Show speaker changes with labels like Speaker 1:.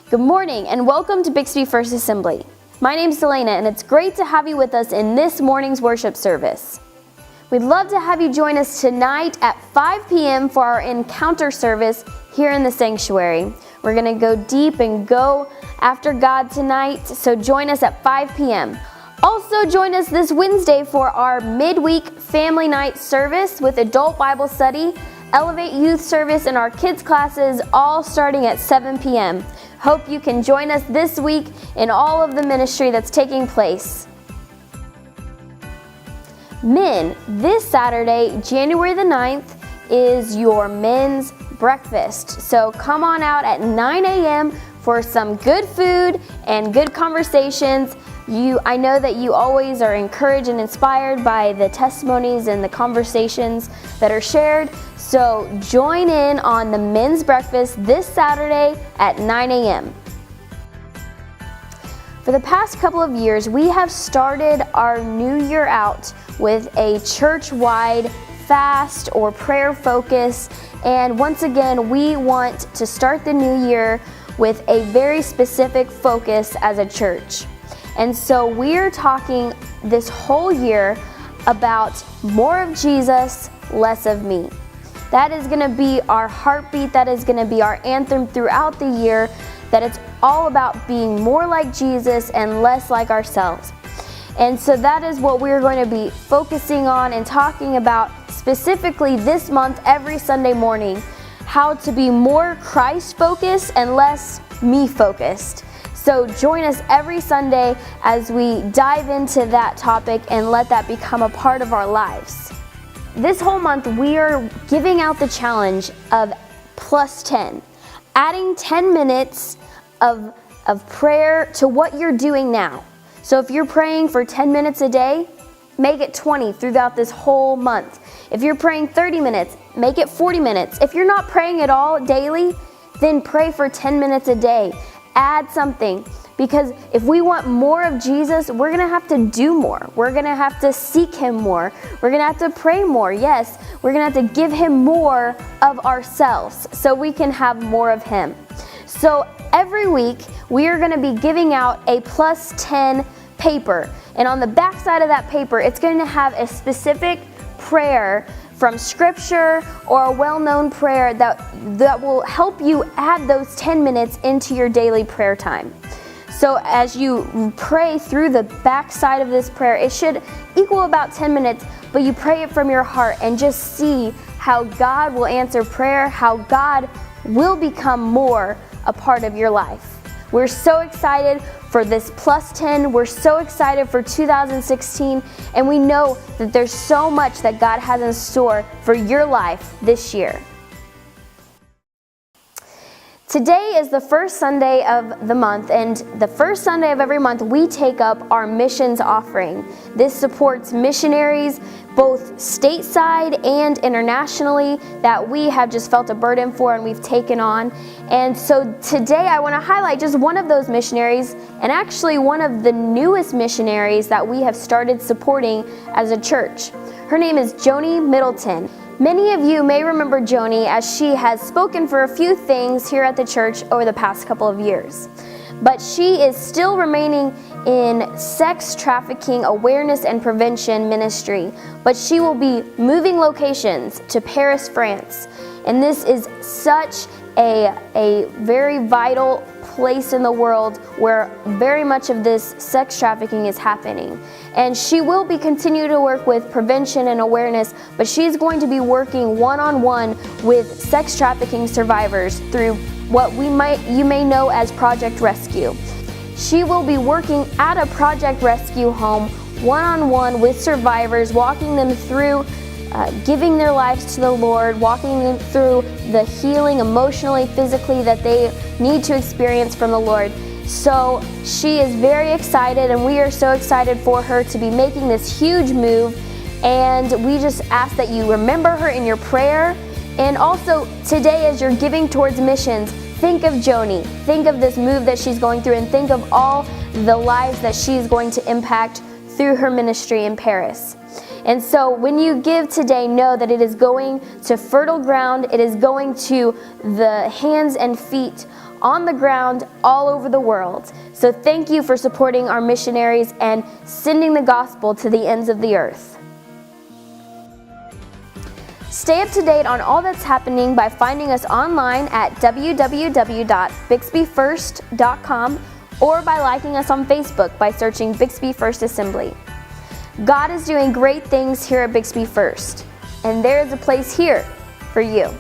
Speaker 1: Good morning and welcome to Bixby First Assembly. My name is Delana and it's great to have you with us in this morning's worship service. We'd love to have you join us tonight at 5 p.m. for our encounter service here in the sanctuary. We're going to go deep and go after God tonight, so join us at 5 p.m. Also join us this Wednesday for our midweek family night service with adult Bible study, Elevate Youth service, and our kids classes all starting at 7 p.m. Hope you can join us this week in all of the ministry that's taking place. Men, this Saturday, January the 9th, is your men's breakfast. So come on out at 9 a.m. for some good food and good conversations. I know that you always are encouraged and inspired by the testimonies and the conversations that are shared. So join in on the men's breakfast this Saturday at 9 a.m. For the past couple of years, we have started our new year out with a church-wide fast or prayer focus. And once again, we want to start the new year with a very specific focus as a church. And so we're talking this whole year about more of Jesus, less of me. That is going to be our heartbeat. That is going to be our anthem throughout the year, that it's all about being more like Jesus and less like ourselves. And so that is what we're going to be focusing on and talking about specifically this month, every Sunday morning, how to be more Christ-focused and less me-focused. So join us every Sunday as we dive into that topic and let that become a part of our lives. This whole month, we are giving out the challenge of plus 10, adding 10 minutes of prayer to what you're doing now. So if you're praying for 10 minutes a day, make it 20 throughout this whole month. If you're praying 30 minutes, make it 40 minutes. If you're not praying at all daily, then pray for 10 minutes a day. Add something, because if we want more of Jesus, we're going to have to do more. We're going to have to seek Him more. We're going to have to pray more. Yes, we're going to have to give Him more of ourselves so we can have more of Him. So every week, we are going to be giving out a plus 10 paper. And on the back side of that paper, it's going to have a specific prayer from Scripture or a well-known prayer that will help you add those 10 minutes into your daily prayer time. So as you pray through the back side of this prayer, it should equal about 10 minutes, but you pray it from your heart and just see how God will answer prayer, how God will become more a part of your life. We're so excited for this plus 10. We're so excited for 2016, and we know that there's so much that God has in store for your life this year. Today is the first Sunday of the month, and the first Sunday of every month we take up our missions offering. This supports missionaries both stateside and internationally that we have just felt a burden for and we've taken on. And so today I want to highlight just one of those missionaries, and actually one of the newest missionaries that we have started supporting as a church. Her name is Joni Middleton. Many of you may remember Joni as she has spoken for a few things here at the church over the past couple of years. But she is still remaining in sex trafficking awareness and prevention ministry. But she will be moving locations to Paris, France. And this is such a very vital place in the world where very much of this sex trafficking is happening. And she will be continue to work with prevention and awareness, but she's going to be working one-on-one with sex trafficking survivors through what you may know as Project Rescue. She will be working at a Project Rescue home one-on-one with survivors, walking them through giving their lives to the Lord, walking them through the healing emotionally, physically that they need to experience from the Lord. So she is very excited, and we are so excited for her to be making this huge move. And we just ask that you remember her in your prayer. And also today, as you're giving towards missions, think of Joni. Think of this move that she's going through, and think of all the lives that she's going to impact through her ministry in Paris. And so when you give today, know that it is going to fertile ground. It is going to the hands and feet on the ground all over the world. So thank you for supporting our missionaries and sending the gospel to the ends of the earth. Stay up to date on all that's happening by finding us online at www.bixbyfirst.com or by liking us on Facebook by searching Bixby First Assembly. God is doing great things here at Bixby First, and there is a place here for you.